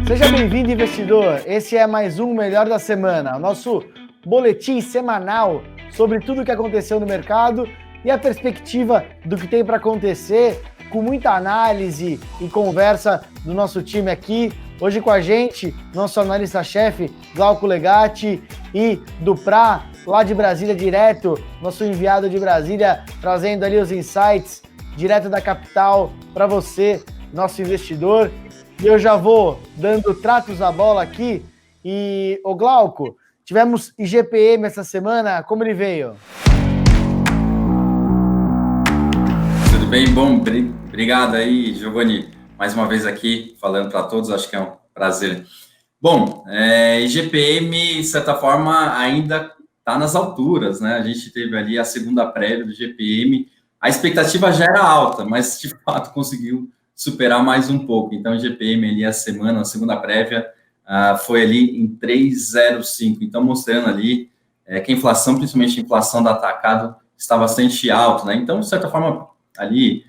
Seja bem-vindo, investidor. Esse é mais um Melhor da Semana, o nosso boletim semanal sobre tudo o que aconteceu no mercado e a perspectiva do que tem para acontecer, com muita análise e conversa do nosso time aqui. Hoje com a gente, nosso analista-chefe, Glauco Legatti, e do Prá, lá de Brasília direto, nosso enviado de Brasília, trazendo ali os insights direto da capital para você, nosso investidor. E eu já vou dando tratos à bola aqui. E, ô Glauco, tivemos IGPM essa semana, como ele veio? Tudo bem? Bom, obrigado aí, Giovanni, mais uma vez aqui, falando para todos, acho que é um prazer. Bom, IGPM, de certa forma, ainda está nas alturas, né? A gente teve ali a segunda prévia do IGPM, a expectativa já era alta, mas, de fato, conseguiu superar mais um pouco. Então, o IGPM ali, a segunda prévia, foi ali em 3,05. Então, mostrando ali que a inflação, principalmente a inflação do atacado, está bastante alta, né? Então, de certa forma, ali,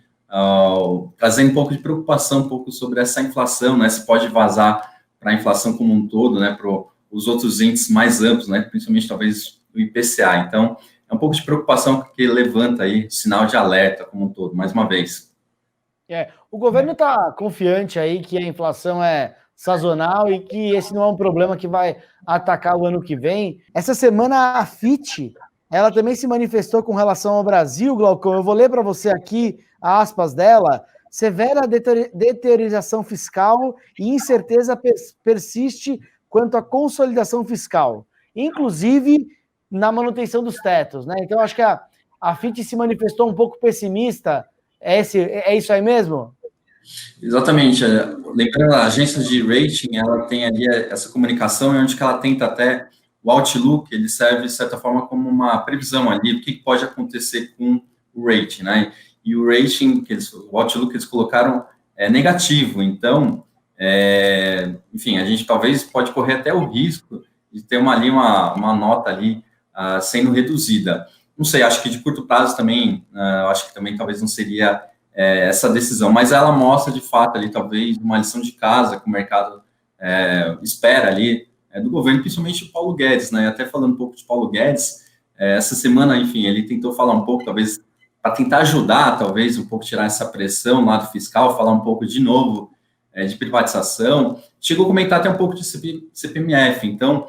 trazendo um pouco de preocupação, um pouco sobre essa inflação, né? Se pode vazar para a inflação como um todo, né? Para os outros índices mais amplos, né? Principalmente, talvez, o IPCA. Então, é um pouco de preocupação que levanta aí sinal de alerta como um todo, mais uma vez. O governo está confiante aí que a inflação é sazonal e que esse não é um problema que vai atacar o ano que vem. Essa semana a Fitch, ela também se manifestou com relação ao Brasil, Glaucão. Eu vou ler para você aqui aspas dela. Severa deteriorização fiscal e incerteza persiste quanto à consolidação fiscal, inclusive na manutenção dos tetos, né? Então, acho que a Fitch se manifestou um pouco pessimista. É isso aí mesmo? Exatamente. Lembrando, a agência de rating, ela tem ali essa comunicação, onde que ela tenta até o outlook, ele serve, de certa forma, como uma previsão ali do que pode acontecer com o rating, né? E o rating, o outlook que eles colocaram é negativo. Então, enfim, a gente talvez pode correr até o risco de ter uma nota ali sendo reduzida. Não sei, acho que de curto prazo também, acho que também talvez não seria essa decisão, mas ela mostra de fato ali talvez uma lição de casa que o mercado espera ali do governo, principalmente o Paulo Guedes, né? Até falando um pouco de Paulo Guedes, essa semana, enfim, ele tentou falar um pouco, talvez, para tentar ajudar, talvez, um pouco tirar essa pressão no lado fiscal, falar um pouco de novo de privatização, chegou a comentar até um pouco de CPMF, então,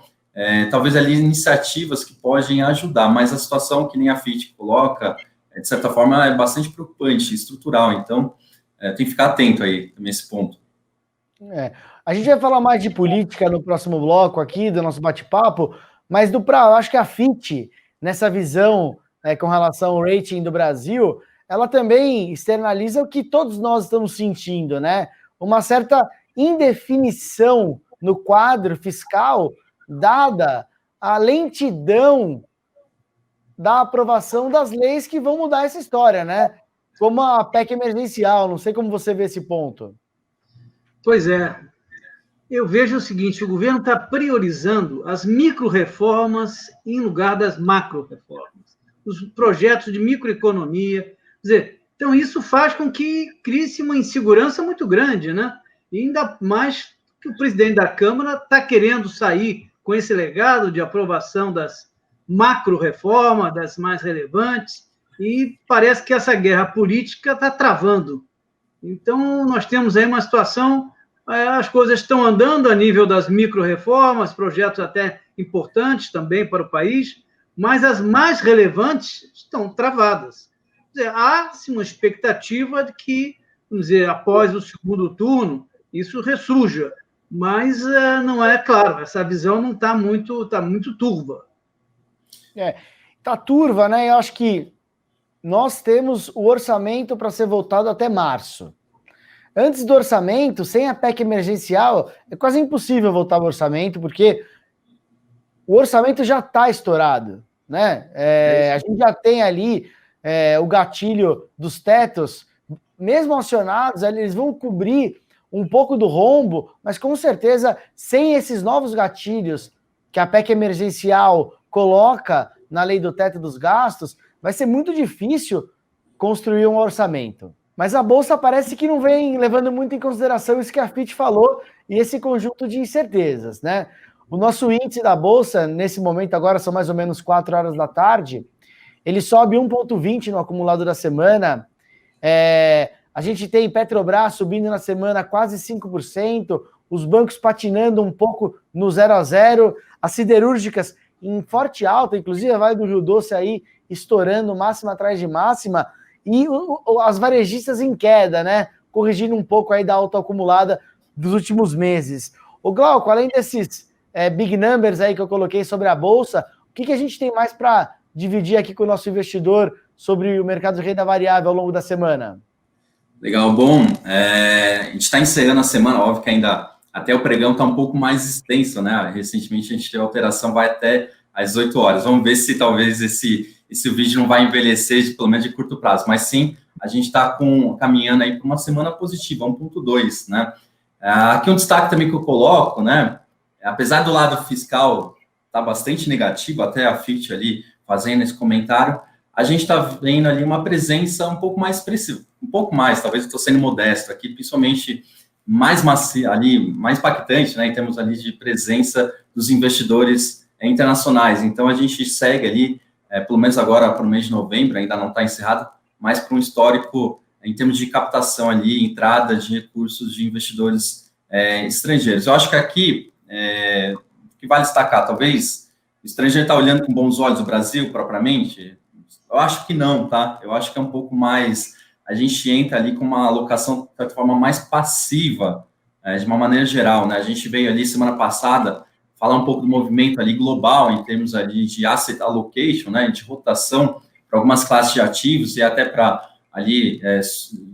talvez ali iniciativas que podem ajudar, mas a situação que nem a Fitch coloca, de certa forma, é bastante preocupante, estrutural. Então, tem que ficar atento aí nesse ponto. A gente vai falar mais de política no próximo bloco aqui, do nosso bate-papo, mas eu acho que a Fitch, nessa visão com relação ao rating do Brasil, ela também externaliza o que todos nós estamos sentindo, né? Uma certa indefinição no quadro fiscal, dada a lentidão da aprovação das leis que vão mudar essa história, né? Como a PEC emergencial, não sei como você vê esse ponto. Pois é, eu vejo o seguinte, o governo está priorizando as micro-reformas em lugar das macro-reformas, os projetos de microeconomia, quer dizer, então isso faz com que crie-se uma insegurança muito grande, né? E ainda mais que o presidente da Câmara está querendo sair com esse legado de aprovação das macro-reformas, das mais relevantes, e parece que essa guerra política está travando. Então, nós temos aí uma situação, as coisas estão andando a nível das micro-reformas, projetos até importantes também para o país, mas as mais relevantes estão travadas. Quer dizer, há-se uma expectativa de que, vamos dizer, após o segundo turno, isso ressurja, mas não é claro, essa visão não está muito turva. Está turva, né? Eu acho que nós temos o orçamento para ser votado até março. Antes do orçamento, sem a PEC emergencial, é quase impossível votar o orçamento, porque o orçamento já está estourado, né? A gente já tem ali o gatilho dos tetos, mesmo acionados, eles vão cobrir um pouco do rombo, mas com certeza, sem esses novos gatilhos que a PEC emergencial coloca na lei do teto dos gastos, vai ser muito difícil construir um orçamento. Mas a Bolsa parece que não vem levando muito em consideração isso que a Fitch falou e esse conjunto de incertezas, né? O nosso índice da Bolsa, nesse momento agora, são mais ou menos 4 horas da tarde, ele sobe 1,20 no acumulado da semana. A gente tem Petrobras subindo na semana quase 5%, os bancos patinando um pouco no 0 a 0, as siderúrgicas em forte alta, inclusive a Vale do Rio Doce aí estourando máxima atrás de máxima, e as varejistas em queda, né? Corrigindo um pouco aí da alta acumulada dos últimos meses. O Glauco, além desses big numbers aí que eu coloquei sobre a Bolsa, o que a gente tem mais para dividir aqui com o nosso investidor sobre o mercado de renda variável ao longo da semana? Legal, bom, a gente está encerrando a semana, óbvio que ainda até o pregão está um pouco mais extenso, né? Recentemente a gente teve a alteração, vai até às 8 horas. Vamos ver se talvez esse vídeo não vai envelhecer, pelo menos de curto prazo. Mas sim, a gente está caminhando aí para uma semana positiva, 1,2, né? Aqui um destaque também que eu coloco, né? Apesar do lado fiscal estar bastante negativo, até a Fitch ali fazendo esse comentário, a gente está vendo ali uma presença um pouco mais expressiva, um pouco mais, talvez eu estou sendo modesto aqui, principalmente mais macia, ali, mais impactante, né, em termos ali de presença dos investidores internacionais. Então, a gente segue ali, pelo menos agora para o mês de novembro, ainda não está encerrado, mas para um histórico em termos de captação ali, entrada de recursos de investidores estrangeiros. Eu acho que aqui, o que vale destacar, talvez, o estrangeiro está olhando com bons olhos o Brasil, propriamente? Eu acho que não, tá? Eu acho que é um pouco mais... A gente entra ali com uma alocação, de certa forma, mais passiva, de uma maneira geral, né? A gente veio ali, semana passada, falar um pouco do movimento ali global, em termos ali de asset allocation, né? De rotação para algumas classes de ativos e até para ali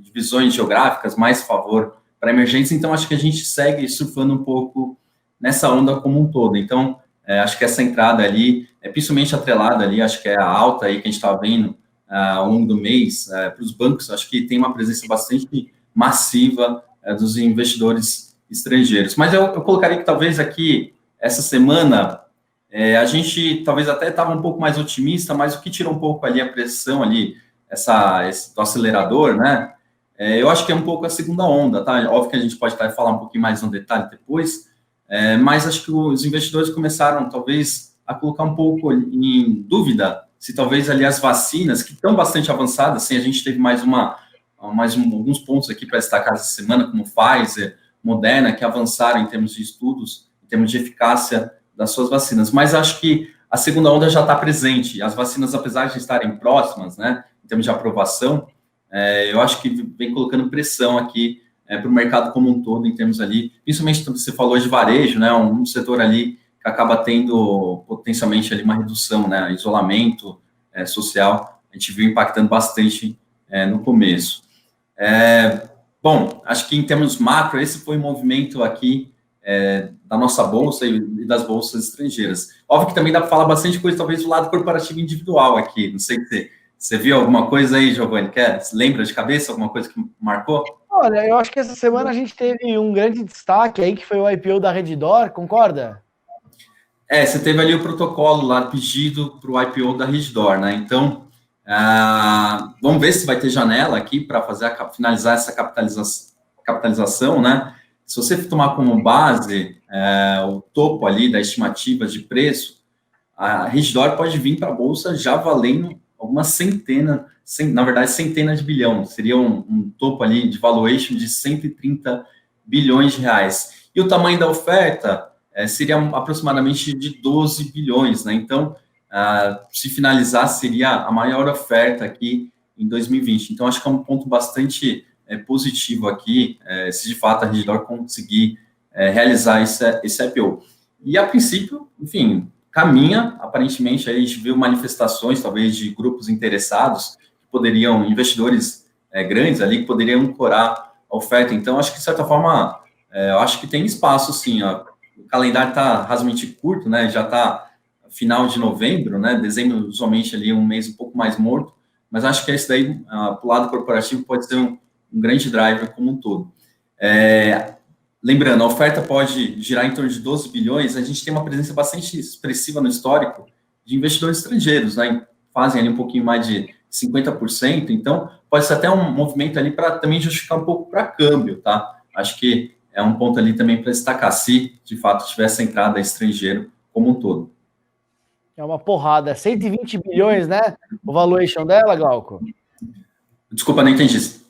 divisões geográficas, mais favor para emergentes. Então, acho que a gente segue surfando um pouco nessa onda como um todo. Então, acho que essa entrada ali, principalmente atrelada ali, acho que é a alta aí que a gente está vendo ao longo do mês, para os bancos, acho que tem uma presença bastante massiva dos investidores estrangeiros. Mas eu colocaria que talvez aqui, essa semana, a gente talvez até estava um pouco mais otimista, mas o que tira um pouco ali a pressão ali, esse do acelerador, né? Eu acho que é um pouco a segunda onda, tá? Óbvio que a gente pode falar um pouquinho mais no detalhe depois, mas acho que os investidores começaram, talvez, a colocar um pouco em dúvida se talvez ali as vacinas, que estão bastante avançadas, assim, a gente teve alguns pontos aqui para destacar essa semana, como Pfizer, Moderna, que avançaram em termos de estudos, em termos de eficácia das suas vacinas. Mas acho que a segunda onda já está presente. As vacinas, apesar de estarem próximas, né, em termos de aprovação, eu acho que vem colocando pressão aqui para o mercado como um todo, em termos ali, principalmente você falou de varejo, né, um setor ali que acaba tendo potencialmente ali uma redução, né, isolamento social, a gente viu impactando bastante no começo. Bom, acho que em termos macro, esse foi o movimento aqui da nossa bolsa e das bolsas estrangeiras. Óbvio que também dá para falar bastante coisa, talvez, do lado corporativo individual aqui, não sei se você viu alguma coisa aí, Giovanni, lembra de cabeça alguma coisa que marcou? Olha, eu acho que essa semana a gente teve um grande destaque aí, que foi o IPO da Redditor, concorda? Você teve ali o protocolo lá, pedido para o IPO da Redditor, né? Então, vamos ver se vai ter janela aqui para finalizar essa capitalização, né? Se você tomar como base o topo ali da estimativa de preço, a Redditor pode vir para a Bolsa já valendo algumas centenas de bilhão. Seria um topo ali de valuation de 130 bilhões de reais. E o tamanho da oferta seria aproximadamente de 12 bilhões, né? Então, se finalizar, seria a maior oferta aqui em 2020. Então, acho que é um ponto bastante positivo aqui, se de fato a Redditor conseguir realizar esse IPO. E, a princípio, enfim, caminha, aparentemente, aí a gente viu manifestações, talvez, de grupos interessados, que poderiam, investidores grandes ali, que poderiam ancorar a oferta. Então, acho que, de certa forma, eu acho que tem espaço, sim, ó. O calendário está razoavelmente curto, né? Já está final de novembro, né? Dezembro, usualmente, ali um mês um pouco mais morto, mas acho que esse daí, para o lado corporativo, pode ser um grande driver como um todo. Lembrando, a oferta pode girar em torno de 12 bilhões, a gente tem uma presença bastante expressiva no histórico de investidores estrangeiros, né? Fazem ali um pouquinho mais de 50%, então pode ser até um movimento ali para também justificar um pouco para câmbio, tá? Acho que é um ponto ali também para destacar, se de fato tivesse entrada estrangeiro como um todo. É uma porrada, 120 bilhões, né? O valuation dela, Glauco? Desculpa, não entendi isso.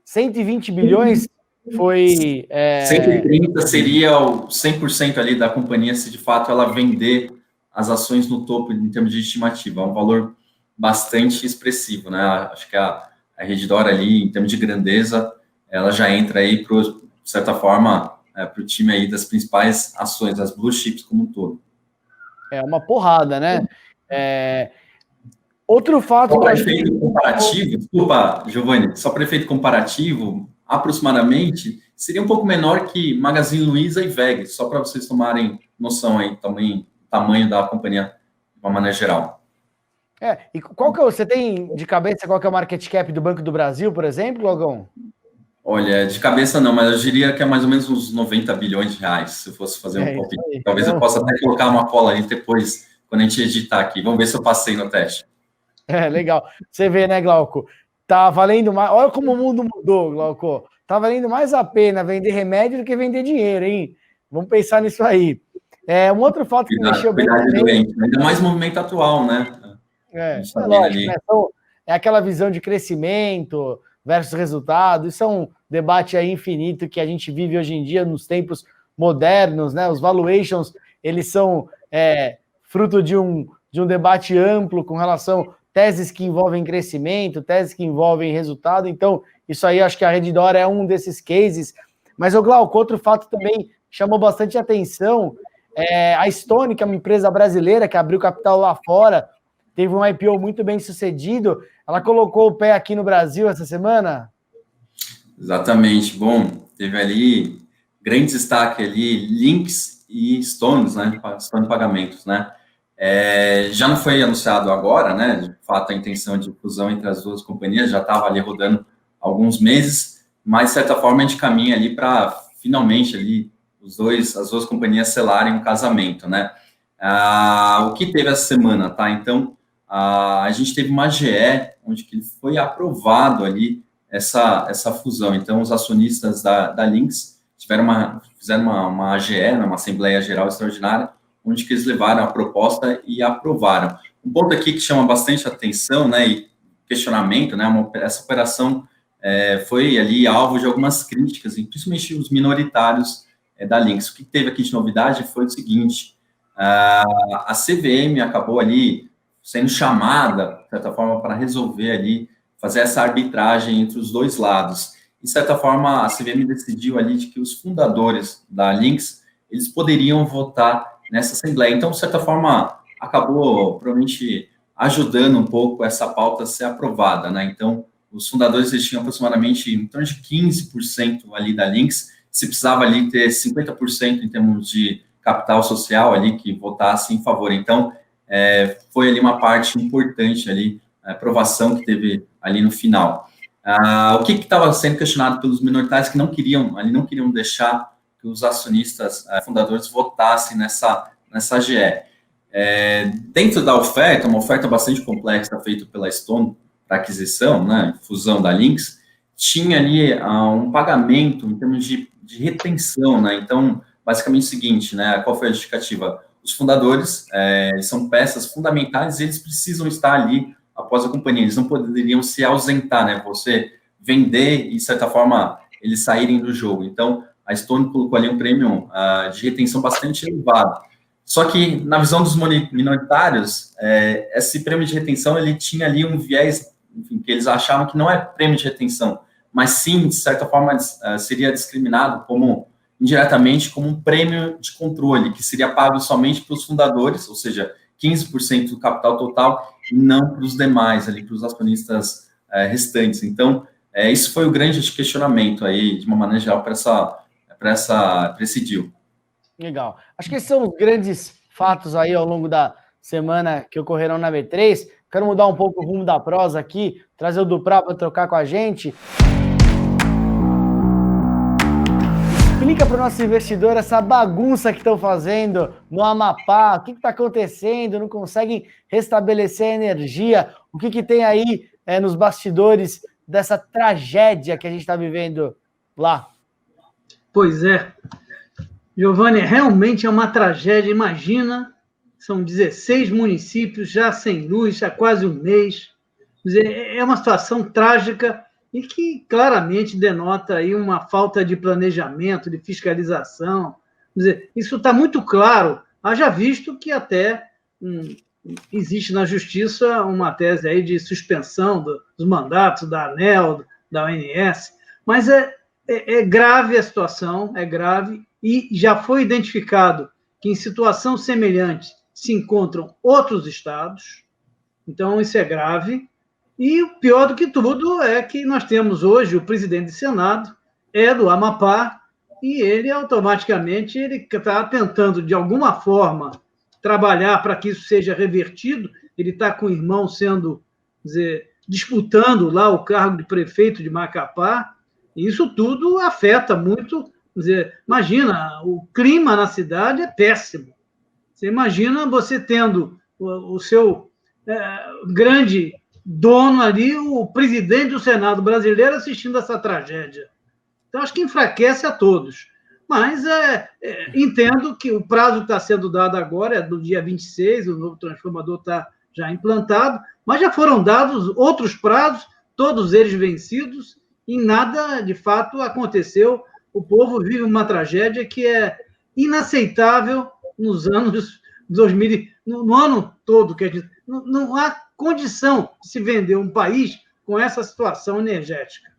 120 bilhões foi... 130 seria o 100% ali da companhia, se de fato ela vender as ações no topo em termos de estimativa. É um valor bastante expressivo, né? Acho que a Redditor ali, em termos de grandeza, ela já entra aí, de certa forma, para o time aí das principais ações, das blue chips como um todo. É uma porrada, né? Outro fato... Só para efeito comparativo, desculpa, Giovanni, só para efeito comparativo, aproximadamente, seria um pouco menor que Magazine Luiza e VEG, só para vocês tomarem noção aí, também, tamanho da companhia, de uma maneira geral. E qual que você tem de cabeça qual que é o market cap do Banco do Brasil, por exemplo, Logão? Olha, de cabeça não, mas eu diria que é mais ou menos uns 90 bilhões de reais, se eu fosse fazer um palpite. Talvez eu possa até colocar uma cola aí depois, quando a gente editar aqui. Vamos ver se eu passei no teste. Legal. Você vê, né, Glauco? Tá valendo mais... Olha como o mundo mudou, Glauco. Tá valendo mais a pena vender remédio do que vender dinheiro, hein? Vamos pensar nisso aí. Um outro fato que mexeu bem... Doente. Ainda mais movimento atual, né? Lógico, né? Então, é aquela visão de crescimento versus resultado. Isso é um debate aí infinito que a gente vive hoje em dia nos tempos modernos, né? Os valuations, eles são fruto de um debate amplo com relação a teses que envolvem crescimento, teses que envolvem resultado. Então, isso aí, acho que a Redditor é um desses cases. Mas, Glauco, outro fato também chamou bastante atenção, a Stone, que é uma empresa brasileira que abriu capital lá fora, teve um IPO muito bem sucedido. Ela colocou o pé aqui no Brasil essa semana? Exatamente. Bom, teve ali grande destaque ali, Lynx e Stones, né? Stone Pagamentos, né? Já não foi anunciado agora, né? De fato, a intenção de fusão entre as duas companhias já estava ali rodando há alguns meses, mas, de certa forma, a gente caminha ali para, finalmente, ali, as duas companhias selarem um casamento, né? O que teve essa semana, tá? Então, a gente teve uma AGE, onde que foi aprovado ali essa fusão. Então, os acionistas da Lynx fizeram uma AGE, uma Assembleia Geral Extraordinária, onde que eles levaram a proposta e aprovaram. Um ponto aqui que chama bastante atenção, né, e questionamento, né, essa operação foi ali alvo de algumas críticas, principalmente os minoritários da Lynx. O que teve aqui de novidade foi o seguinte, a CVM acabou ali sendo chamada, de certa forma, para resolver ali, fazer essa arbitragem entre os dois lados. De certa forma, a CVM decidiu ali de que os fundadores da Lynx, eles poderiam votar nessa Assembleia. Então, de certa forma, acabou, provavelmente, ajudando um pouco essa pauta a ser aprovada, né? Então, os fundadores, eles tinham aproximadamente em torno de 15% ali da Lynx, se precisava ali ter 50% em termos de capital social ali que votasse em favor. Então, foi ali uma parte importante ali, a aprovação que teve ali no final. O que estava sendo questionado pelos minoritários que não queriam deixar que os acionistas fundadores votassem nessa AGE. Dentro da oferta, uma oferta bastante complexa feita pela Stone para aquisição, né, fusão da Lynx, tinha ali um pagamento em termos de retenção, né? Então, basicamente o seguinte, né, qual foi a justificativa? Os fundadores são peças fundamentais e eles precisam estar ali após a companhia, eles não poderiam se ausentar, né? Você vender e, de certa forma, eles saírem do jogo. Então, a Stone colocou ali um prêmio de retenção bastante elevado. Só que, na visão dos minoritários, esse prêmio de retenção, ele tinha ali um viés, enfim, que eles achavam que não é prêmio de retenção, mas sim, de certa forma, seria discriminado indiretamente como um prêmio de controle, que seria pago somente para os fundadores, ou seja, 15% do capital total, e não para os demais, ali, para os acionistas restantes. Então, isso foi o grande questionamento aí, de uma maneira geral, para esse deal. Legal. Acho que esses são os grandes fatos aí ao longo da semana que ocorreram na B3. Quero mudar um pouco o rumo da prosa aqui, trazer o Duprá para trocar com a gente. Explica para o nosso investidor essa bagunça que estão fazendo no Amapá, o que está acontecendo, não conseguem restabelecer a energia, o que tem aí nos bastidores dessa tragédia que a gente está vivendo lá? Pois é. Giovanni, realmente é uma tragédia. Imagina, são 16 municípios já sem luz há quase um mês. Quer dizer, é uma situação trágica e que claramente denota aí uma falta de planejamento, de fiscalização. Quer dizer, isso está muito claro, haja visto que até existe na Justiça uma tese aí de suspensão dos mandatos da ANEEL, da ONS, mas é grave a situação, é grave, e já foi identificado que em situação semelhante se encontram outros estados, então isso é grave, e o pior do que tudo é que nós temos hoje o presidente do Senado, é do Amapá, e ele automaticamente está tentando, de alguma forma, trabalhar para que isso seja revertido. Ele está com o irmão disputando lá o cargo de prefeito de Macapá, e isso tudo afeta muito. Imagina, o clima na cidade é péssimo. Você imagina você tendo o seu grande dono ali, o presidente do Senado brasileiro, assistindo essa tragédia. Então, acho que enfraquece a todos. Mas entendo que o prazo que está sendo dado agora é do dia 26, o novo transformador está já implantado, mas já foram dados outros prazos, todos eles vencidos, e nada, de fato, aconteceu. O povo vive uma tragédia que é inaceitável nos anos 2000, no ano todo. Não há condição de se vender um país com essa situação energética.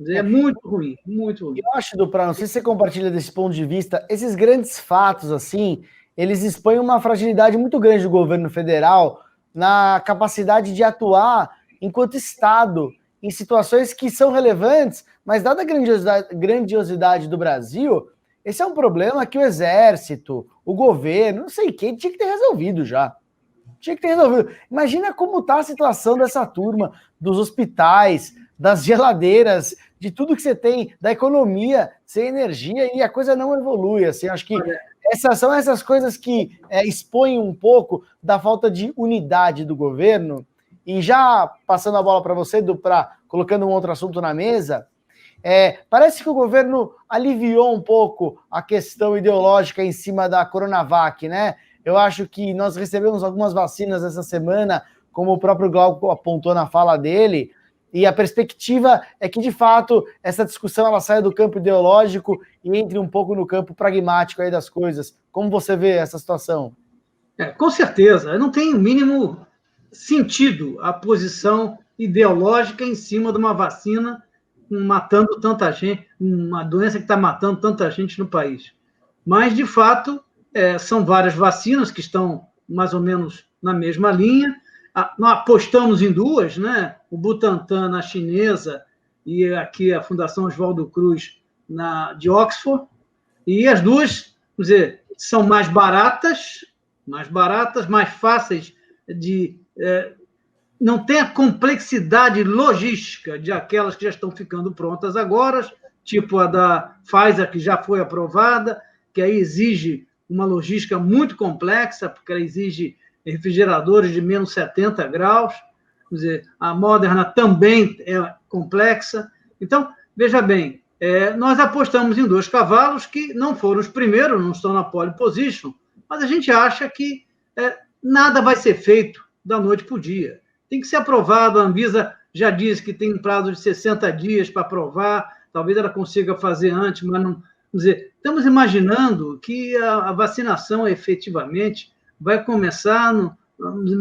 É muito ruim, muito ruim. Eu acho, Duprat, não sei se você compartilha desse ponto de vista, esses grandes fatos, assim, eles expõem uma fragilidade muito grande do governo federal na capacidade de atuar enquanto Estado em situações que são relevantes, mas dada a grandiosidade do Brasil, esse é um problema que o Exército, o governo, não sei quem, tinha que ter resolvido já. Tinha que ter resolvido. Imagina como está a situação dessa turma, dos hospitais, das geladeiras, de tudo que você tem, da economia, sem energia, e a coisa não evolui. Assim, acho que são essas coisas que expõem um pouco da falta de unidade do governo. E já passando a bola para você, Duprat, colocando um outro assunto na mesa, parece que o governo aliviou um pouco a questão ideológica em cima da Coronavac, né? Eu acho que nós recebemos algumas vacinas essa semana, como o próprio Glauco apontou na fala dele, e a perspectiva é que, de fato, essa discussão ela saia do campo ideológico e entre um pouco no campo pragmático aí das coisas. Como você vê essa situação? Com certeza. Não tem o mínimo sentido a posição ideológica em cima de uma vacina matando tanta gente, uma doença que está matando tanta gente no país. Mas, de fato, são várias vacinas que estão mais ou menos na mesma linha. Nós apostamos em duas, né? O Butantan na chinesa e aqui a Fundação Oswaldo Cruz de Oxford. E as duas, quer dizer, são mais baratas, mais fáceis de... não tem a complexidade logística de aquelas que já estão ficando prontas agora, tipo a da Pfizer, que já foi aprovada, que aí exige uma logística muito complexa, porque ela exige refrigeradores de menos 70 graus, quer dizer, a Moderna também é complexa. Então, veja bem, nós apostamos em 2 cavalos que não foram os primeiros, não estão na pole position, mas a gente acha que nada vai ser feito da noite para o dia. Tem que ser aprovado, a Anvisa já disse que tem um prazo de 60 dias para aprovar, talvez ela consiga fazer antes, mas não... Quer dizer, estamos imaginando que a vacinação efetivamente vai começar no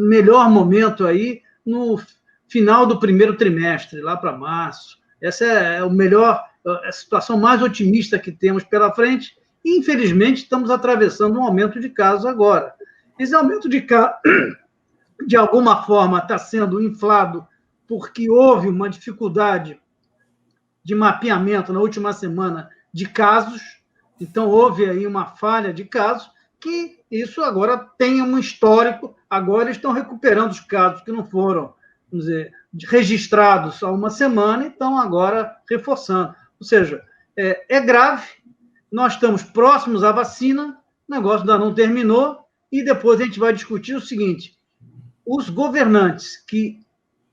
melhor momento aí, no final do primeiro trimestre, lá para março. Essa é a situação mais otimista que temos pela frente, e, infelizmente, estamos atravessando um aumento de casos agora. Esse aumento de casos, de alguma forma, está sendo inflado porque houve uma dificuldade de mapeamento na última semana de casos, então houve aí uma falha de casos, que isso agora tem um histórico, agora estão recuperando os casos que não foram, vamos dizer, registrados há uma semana e estão agora reforçando. Ou seja, é grave, nós estamos próximos à vacina, o negócio ainda não terminou, e depois a gente vai discutir o seguinte: os governantes que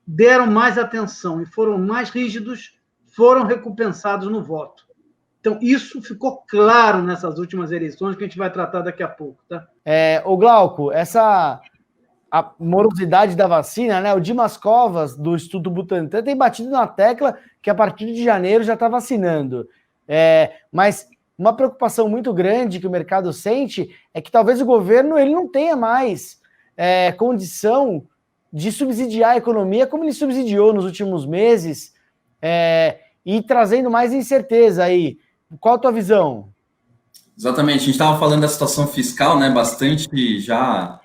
deram mais atenção e foram mais rígidos foram recompensados no voto. Então, isso ficou claro nessas últimas eleições, que a gente vai tratar daqui a pouco. Tá? Ô Glauco, a morosidade da vacina, né? O Dimas Covas, do Instituto Butantan, tem batido na tecla que a partir de janeiro já está vacinando. Mas uma preocupação muito grande que o mercado sente é que talvez o governo ele não tenha mais condição de subsidiar a economia como ele subsidiou nos últimos meses, e trazendo mais incerteza aí. Qual a tua visão? Exatamente, a gente estava falando da situação fiscal, né, bastante já,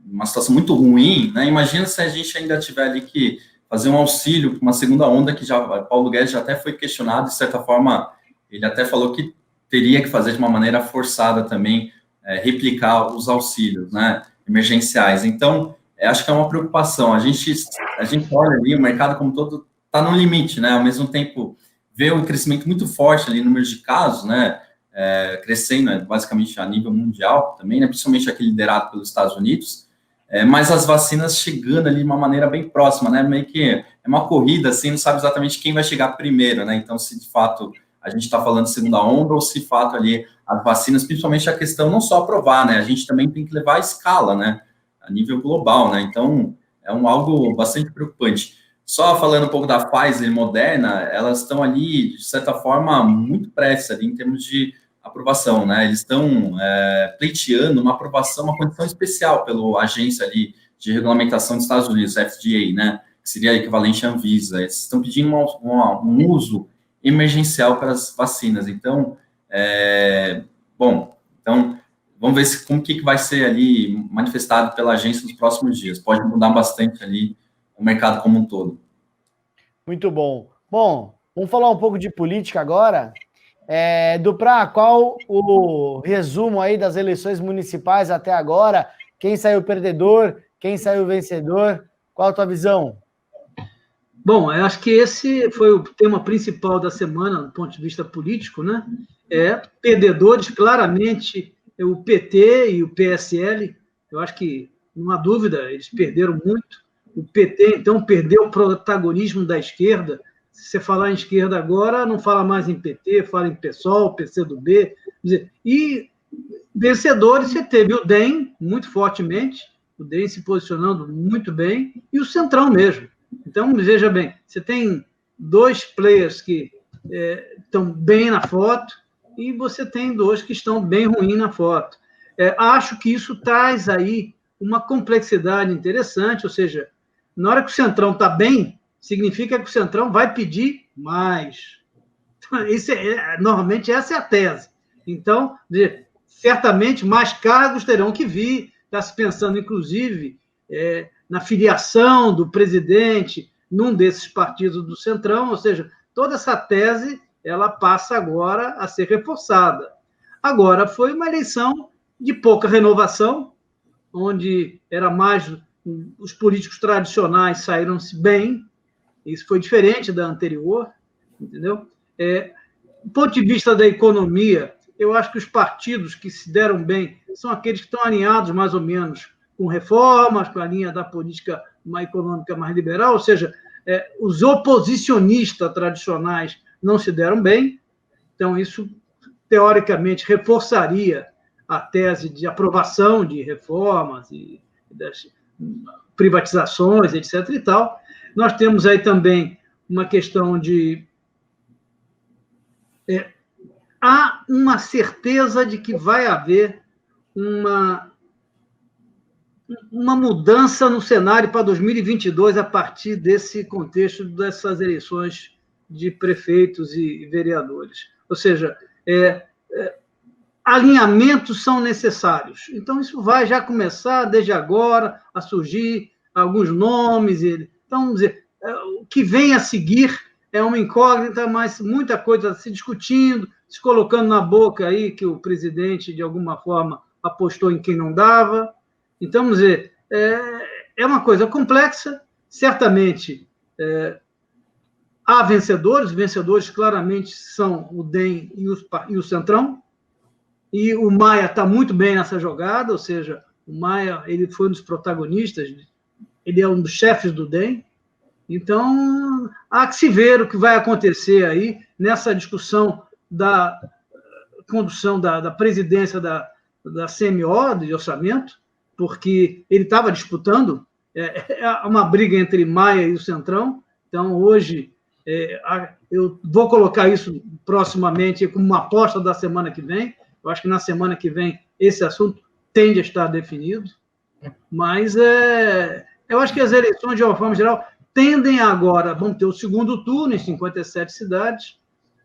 uma situação muito ruim, né, imagina se a gente ainda tiver ali que fazer um auxílio para uma segunda onda, que já Paulo Guedes já até foi questionado, de certa forma, ele até falou que teria que fazer de uma maneira forçada também, replicar os auxílios, né, emergenciais. Então, acho que é uma preocupação, a gente olha ali, o mercado como todo está no limite, né, ao mesmo tempo vê um crescimento muito forte ali no número de casos, né, crescendo basicamente a nível mundial também, né, principalmente aqui liderado pelos Estados Unidos, mas as vacinas chegando ali de uma maneira bem próxima, né, meio que é uma corrida, assim, não sabe exatamente quem vai chegar primeiro, né, então se de fato a gente está falando de segunda onda ou se de fato ali as vacinas, principalmente a questão não só aprovar, né, a gente também tem que levar a escala, né, a nível global, né, então é algo bastante preocupante. Só falando um pouco da Pfizer e Moderna, elas estão ali, de certa forma, muito prestes ali em termos de aprovação, né? Eles estão pleiteando uma aprovação, uma condição especial pela agência ali de regulamentação dos Estados Unidos, FDA, né? Que seria equivalente à Anvisa. Eles estão pedindo um uso emergencial para as vacinas. Então, então vamos ver como que vai ser ali manifestado pela agência nos próximos dias. Pode mudar bastante ali o mercado como um todo. Muito bom. Bom, vamos falar um pouco de política agora. Duprá, qual o resumo aí das eleições municipais até agora? Quem saiu perdedor? Quem saiu vencedor? Qual a tua visão? Bom, eu acho que esse foi o tema principal da semana, do ponto de vista político, né? Perdedores, claramente, o PT e o PSL. Eu acho que, não há dúvida, eles perderam muito. O PT, então, perdeu o protagonismo da esquerda. Se você falar em esquerda agora, não fala mais em PT, fala em PSOL, PCdoB. E vencedores, você teve o DEM, muito fortemente, o DEM se posicionando muito bem, e o Centrão mesmo. Então, veja bem, você tem dois players que estão bem na foto, e você tem dois que estão bem ruins na foto. Acho que isso traz aí uma complexidade interessante, ou seja, na hora que o Centrão está bem, significa que o Centrão vai pedir mais. Normalmente, essa é a tese. Então, certamente, mais cargos terão que vir. Está se pensando, inclusive, na filiação do presidente num desses partidos do Centrão, ou seja, toda essa tese ela passa agora a ser reforçada. Agora, foi uma eleição de pouca renovação, onde era mais os políticos tradicionais saíram-se bem, isso foi diferente da anterior, entendeu? Do ponto de vista da economia, eu acho que os partidos que se deram bem são aqueles que estão alinhados mais ou menos com reformas, com a linha da política econômica mais liberal, ou seja, os oposicionistas tradicionais não se deram bem, então isso, teoricamente, reforçaria a tese de aprovação de reformas e das privatizações, etc. e tal. Nós temos aí também uma questão de... há uma certeza de que vai haver uma mudança no cenário para 2022 a partir desse contexto dessas eleições de prefeitos e vereadores. Ou seja, alinhamentos são necessários. Então, isso vai já começar, desde agora, a surgir alguns nomes. Então, vamos dizer, o que vem a seguir é uma incógnita, mas muita coisa se discutindo, se colocando na boca aí que o presidente, de alguma forma, apostou em quem não dava. Então, vamos dizer, é uma coisa complexa, certamente há vencedores, os vencedores claramente são o DEM e o Centrão, e o Maia está muito bem nessa jogada, ou seja, o Maia ele foi um dos protagonistas, ele é um dos chefes do DEM. Então, há que se ver o que vai acontecer aí nessa discussão da condução da presidência da CMO, de orçamento, porque ele estava disputando uma briga entre Maia e o Centrão. Então, hoje, eu vou colocar isso proximamente como uma aposta da semana que vem. Eu acho que na semana que vem esse assunto tende a estar definido. Mas eu acho que as eleições, de uma forma geral, tendem agora, vão ter o segundo turno em 57 cidades,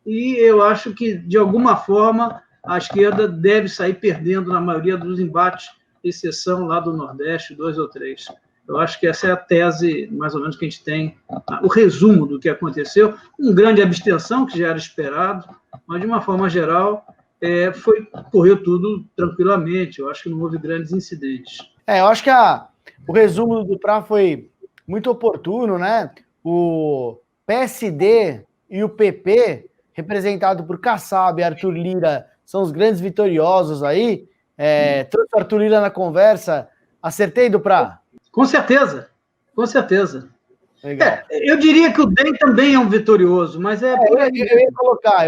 e eu acho que, de alguma forma, a esquerda deve sair perdendo na maioria dos embates, exceção lá do Nordeste, 2 ou 3. Eu acho que essa é a tese, mais ou menos, que a gente tem, o resumo do que aconteceu. Um grande abstenção, que já era esperado, mas, de uma forma geral, correu tudo tranquilamente. Eu acho que não houve grandes incidentes. Eu acho que o resumo do Duprá foi muito oportuno, né? O PSD e o PP, representado por Kassab e Arthur Lira, são os grandes vitoriosos aí. Trouxe o Arthur Lira na conversa. Acertei, Duprá? Com certeza, com certeza. Legal. Eu diria que o DEM também é um vitorioso, mas por aí. Eu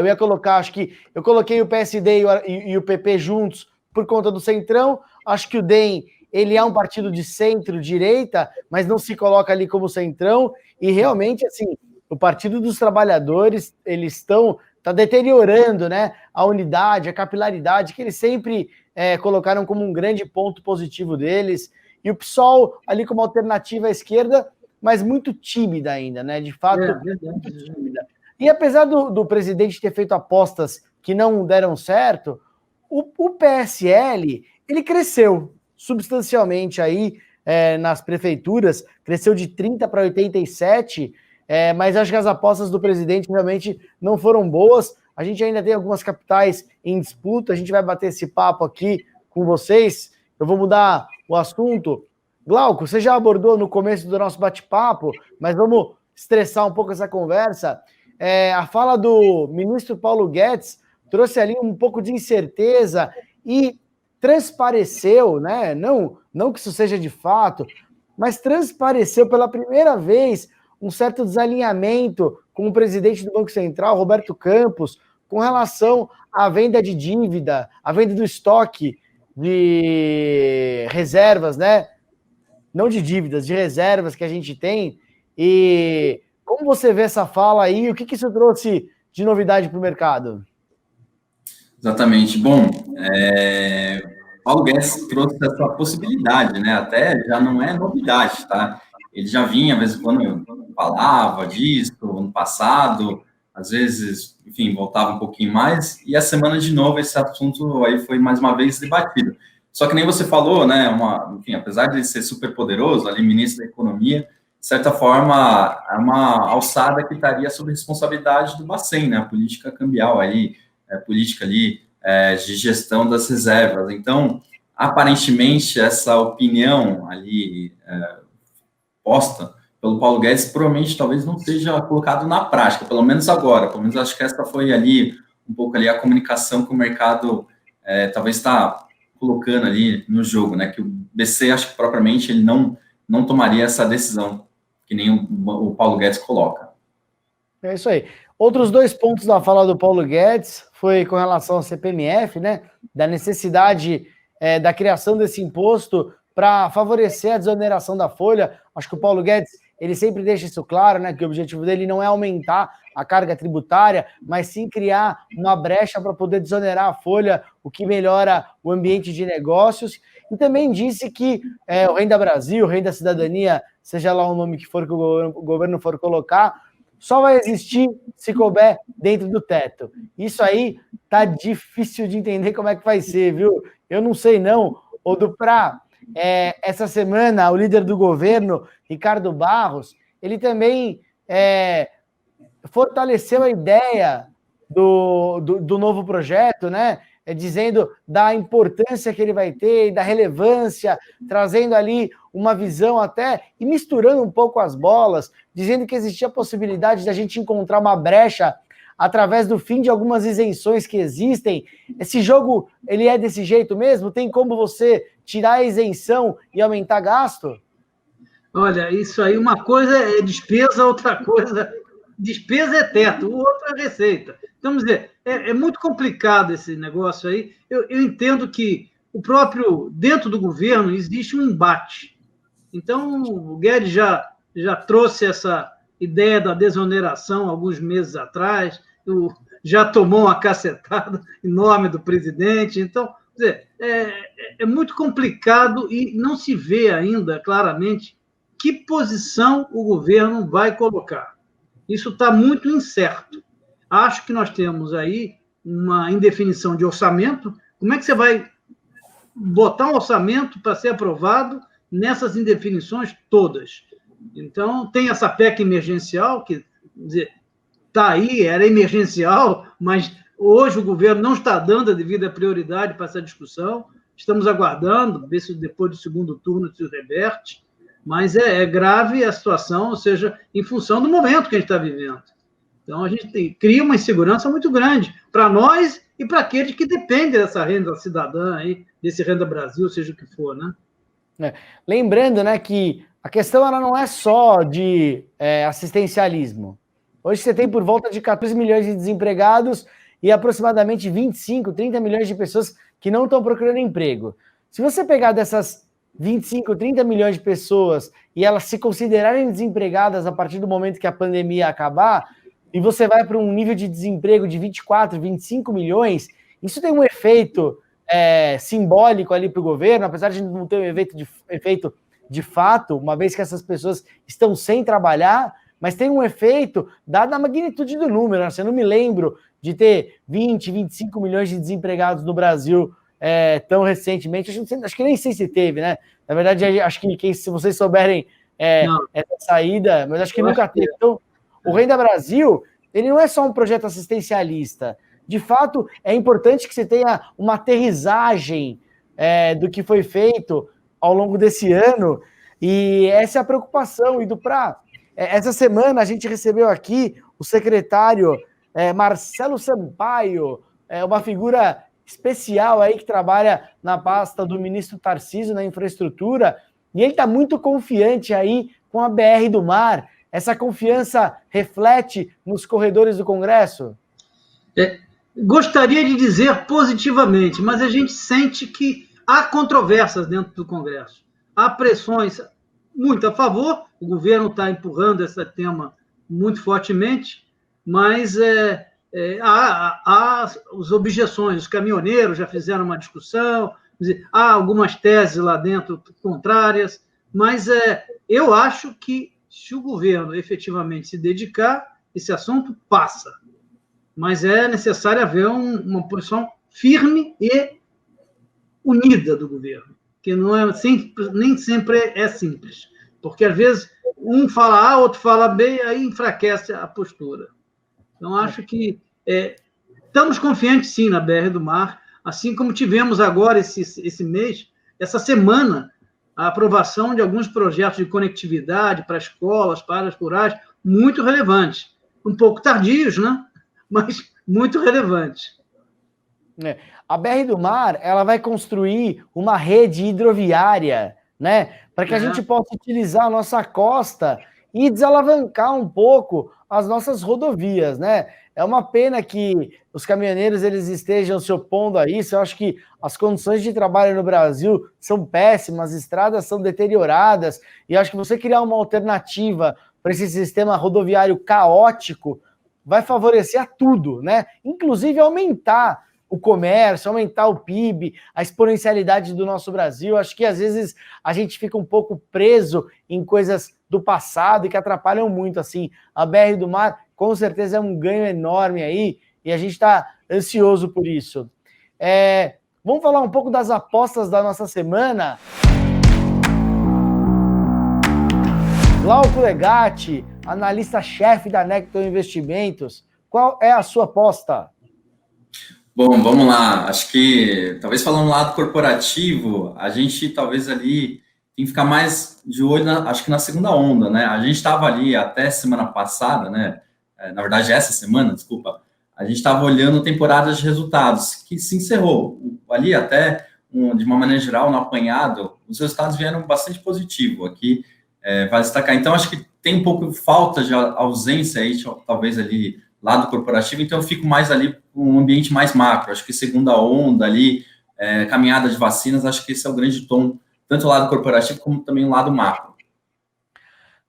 ia colocar, acho que eu coloquei o PSD e o PP juntos por conta do Centrão. Acho que o DEM, ele é um partido de centro-direita, mas não se coloca ali como Centrão, e realmente, assim, o Partido dos Trabalhadores, eles está deteriorando, né, a unidade, a capilaridade, que eles sempre colocaram como um grande ponto positivo deles, e o PSOL ali como alternativa à esquerda, mas muito tímida ainda, né, de fato, muito tímida. E apesar do presidente ter feito apostas que não deram certo, o PSL, ele cresceu substancialmente aí nas prefeituras, cresceu de 30 para 87, mas acho que as apostas do presidente realmente não foram boas. A gente ainda tem algumas capitais em disputa, a gente vai bater esse papo aqui com vocês. Eu vou mudar o assunto. Glauco, você já abordou no começo do nosso bate-papo, mas vamos estressar um pouco essa conversa. A fala do ministro Paulo Guedes trouxe ali um pouco de incerteza e transpareceu, né? Não que isso seja de fato, mas transpareceu pela primeira vez um certo desalinhamento com o presidente do Banco Central, Roberto Campos, com relação à venda de dívida, à venda do estoque de reservas, né? Não de dívidas, de reservas que a gente tem. E como você vê essa fala aí? O que isso trouxe de novidade para o mercado? Exatamente. Bom, Paulo Guedes trouxe essa possibilidade, né? Até já não é novidade, tá? Ele já vinha, às vezes, quando falava disso, ano passado, às vezes, enfim, voltava um pouquinho mais, e a semana, de novo, esse assunto aí foi, mais uma vez, debatido. Só que nem você falou, né, enfim, apesar de ele ser super poderoso, ali, ministro da Economia, de certa forma, é uma alçada que estaria sob responsabilidade do Bacen, né, a política cambial aí, política ali de gestão das reservas. Então, aparentemente, essa opinião ali posta pelo Paulo Guedes, provavelmente, talvez não seja colocado na prática, pelo menos agora, pelo menos acho que essa foi ali, um pouco ali a comunicação que o mercado talvez está colocando ali no jogo, né, que o BC, acho que propriamente ele não tomaria essa decisão, que nem o Paulo Guedes coloca. É isso aí. Outros 2 pontos da fala do Paulo Guedes foi com relação ao CPMF, né, da necessidade da criação desse imposto para favorecer a desoneração da folha. Acho que o Paulo Guedes, ele sempre deixa isso claro, né, que o objetivo dele não é aumentar a carga tributária, mas sim criar uma brecha para poder desonerar a folha, o que melhora o ambiente de negócios. E também disse que o Renda Brasil, Renda Cidadania, seja lá o nome que for que o governo for colocar, só vai existir se couber dentro do teto. Isso aí tá difícil de entender como é que vai ser, viu? Eu não sei não. Ô Duprá, essa semana o líder do governo, Ricardo Barros, ele também fortaleceu a ideia do novo projeto, né? Dizendo da importância que ele vai ter, da relevância, trazendo ali uma visão até, e misturando um pouco as bolas, dizendo que existia a possibilidade de a gente encontrar uma brecha através do fim de algumas isenções que existem. Esse jogo, ele é desse jeito mesmo? Tem como você tirar a isenção e aumentar gasto? Olha, isso aí, uma coisa é despesa, outra coisa... Despesa é teto, o outro é receita. Então, vamos dizer, é muito complicado esse negócio aí. Eu entendo que o próprio, dentro do governo, existe um embate. Então, o Guedes já trouxe essa ideia da desoneração alguns meses atrás, já tomou uma cacetada enorme do presidente. Então, quer dizer, é muito complicado e não se vê ainda claramente que posição o governo vai colocar. Isso está muito incerto. Acho que nós temos aí uma indefinição de orçamento. Como é que você vai botar um orçamento para ser aprovado nessas indefinições todas? Então, tem essa PEC emergencial, que está aí, era emergencial, mas hoje o governo não está dando a devida prioridade para essa discussão. Estamos aguardando, ver se depois do segundo turno se reverte. Mas é grave a situação, ou seja, em função do momento que a gente está vivendo. Então, a gente cria uma insegurança muito grande para nós e para aqueles que dependem dessa renda cidadã, aí, desse Renda Brasil, seja o que for, né? Lembrando, né, que a questão ela não é só de assistencialismo. Hoje você tem por volta de 14 milhões de desempregados e aproximadamente 25, 30 milhões de pessoas que não estão procurando emprego. Se você pegar dessas 25, 30 milhões de pessoas e elas se considerarem desempregadas a partir do momento que a pandemia acabar, e você vai para um nível de desemprego de 24, 25 milhões, isso tem um efeito simbólico ali para o governo, apesar de não ter um efeito de fato, uma vez que essas pessoas estão sem trabalhar, mas tem um efeito dado a magnitude do número. Eu não me lembro de ter 20, 25 milhões de desempregados no Brasil tão recentemente, acho que nem sei se teve, né? Na verdade, acho que se vocês souberem essa saída, mas acho que nunca teve. Então, o Renda Brasil, ele não é só um projeto assistencialista. De fato, é importante que você tenha uma aterrissagem do que foi feito ao longo desse ano, e essa é a preocupação. Essa semana a gente recebeu aqui o secretário Marcelo Sampaio, uma figura especial aí que trabalha na pasta do ministro Tarcísio na infraestrutura, e ele está muito confiante aí com a BR do Mar. Essa confiança reflete nos corredores do Congresso? Gostaria de dizer positivamente, mas a gente sente que há controvérsias dentro do Congresso. Há pressões muito a favor, o governo está empurrando esse tema muito fortemente, mas há as objeções, os caminhoneiros já fizeram uma discussão, há algumas teses lá dentro contrárias, mas eu acho que se o governo efetivamente se dedicar, esse assunto passa. Mas é necessário haver uma posição firme e unida do governo, que não é simples, nem sempre é simples, porque às vezes um fala A, outro fala B, e aí enfraquece a postura. Então, acho que estamos confiantes, sim, na BR do Mar, assim como tivemos agora, esse mês, essa semana, a aprovação de alguns projetos de conectividade para escolas, para áreas rurais, muito relevantes. Um pouco tardios, né? Mas muito relevantes. A BR do Mar, ela vai construir uma rede hidroviária, né? Para que a gente possa utilizar a nossa costa e desalavancar um pouco as nossas rodovias, né? É uma pena que os caminhoneiros eles estejam se opondo a isso. Eu acho que as condições de trabalho no Brasil são péssimas, as estradas são deterioradas, e acho que você criar uma alternativa para esse sistema rodoviário caótico vai favorecer a tudo, né? Inclusive aumentar o comércio, aumentar o PIB, a exponencialidade do nosso Brasil. Acho que às vezes a gente fica um pouco preso em coisas do passado e que atrapalham muito, assim. A BR do Mar, com certeza, é um ganho enorme aí, e a gente está ansioso por isso. Vamos falar um pouco das apostas da nossa semana. Glauco Legatti, analista-chefe da Necton Investimentos. Qual é a sua aposta? Bom, vamos lá. Acho que, talvez falando do lado corporativo, a gente talvez ali tem que ficar mais de olho, acho que na segunda onda, né? A gente estava ali até semana passada, né? Na verdade, essa semana, desculpa, a gente estava olhando temporadas de resultados, que se encerrou. Ali até, de uma maneira geral, no apanhado, os resultados vieram bastante positivos. Aqui, vai destacar. Então, acho que tem um pouco de falta de ausência aí, talvez ali, lado corporativo, então eu fico mais ali com um ambiente mais macro. Acho que segunda onda ali, caminhada de vacinas, acho que esse é o grande tom, tanto o lado corporativo como também o lado macro.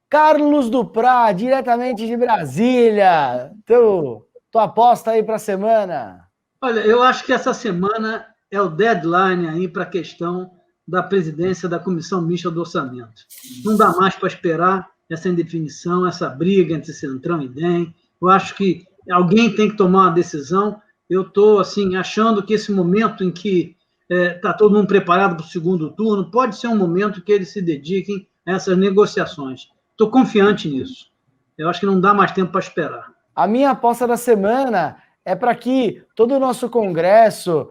Carlos Duprá, diretamente de Brasília. Tua aposta aí para a semana? Olha, eu acho que essa semana é o deadline aí para a questão da presidência da Comissão Mista do Orçamento. Não dá mais para esperar essa indefinição, essa briga entre Centrão e DEM. Eu acho que alguém tem que tomar uma decisão. Eu estou assim, achando que esse momento em que está todo mundo preparado para o segundo turno, pode ser um momento que eles se dediquem a essas negociações. Estou confiante nisso. Eu acho que não dá mais tempo para esperar. A minha aposta da semana é para que todo o nosso Congresso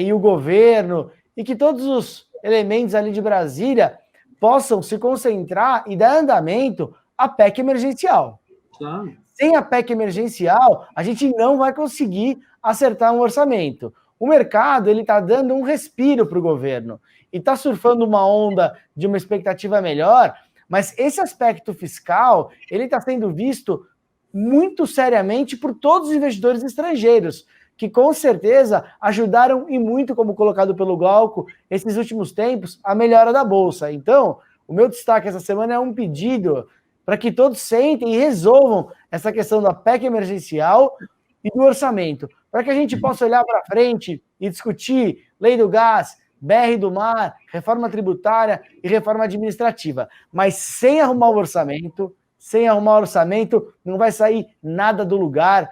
e o governo e que todos os elementos ali de Brasília possam se concentrar e dar andamento à PEC emergencial. Claro. Sem a PEC emergencial, a gente não vai conseguir acertar um orçamento. O mercado está dando um respiro para o governo e está surfando uma onda de uma expectativa melhor, mas esse aspecto fiscal ele está sendo visto muito seriamente por todos os investidores estrangeiros, que com certeza ajudaram e muito, como colocado pelo Glauco, esses últimos tempos, a melhora da Bolsa. Então, o meu destaque essa semana é um pedido para que todos sentem e resolvam essa questão da PEC emergencial e do orçamento, para que a gente possa olhar para frente e discutir lei do gás, BR do mar, reforma tributária e reforma administrativa. Mas sem arrumar o orçamento, não vai sair nada do lugar.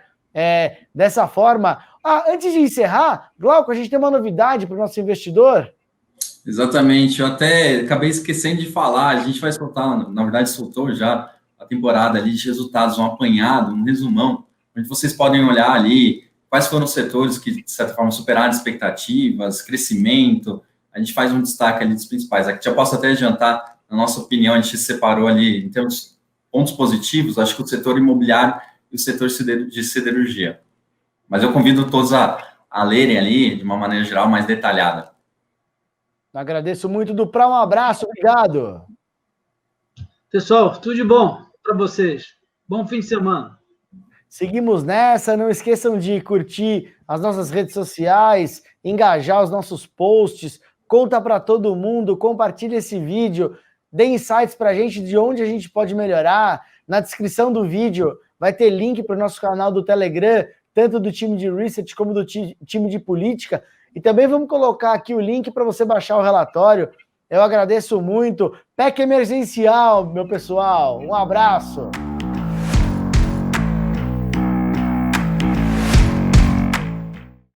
Dessa forma. Antes de encerrar, Glauco, a gente tem uma novidade para o nosso investidor. Exatamente, eu até acabei esquecendo de falar, a gente vai soltar, na verdade soltou já a temporada ali de resultados, um apanhado, um resumão, onde vocês podem olhar ali quais foram os setores que, de certa forma, superaram expectativas, crescimento, a gente faz um destaque ali dos principais. Aqui já posso até adiantar, na nossa opinião, a gente separou ali, em termos de pontos positivos, acho que o setor imobiliário e o setor de siderurgia. Mas eu convido todos a lerem ali, de uma maneira geral, mais detalhada. Agradeço muito, Duprá, um abraço, obrigado. Pessoal, tudo de bom para vocês. Bom fim de semana. Seguimos nessa, não esqueçam de curtir as nossas redes sociais, engajar os nossos posts, conta para todo mundo, compartilha esse vídeo, dê insights para a gente de onde a gente pode melhorar. Na descrição do vídeo vai ter link para o nosso canal do Telegram, tanto do time de Research como do time de Política. E também vamos colocar aqui o link para você baixar o relatório. Eu agradeço muito. PEC emergencial, meu pessoal. Um abraço.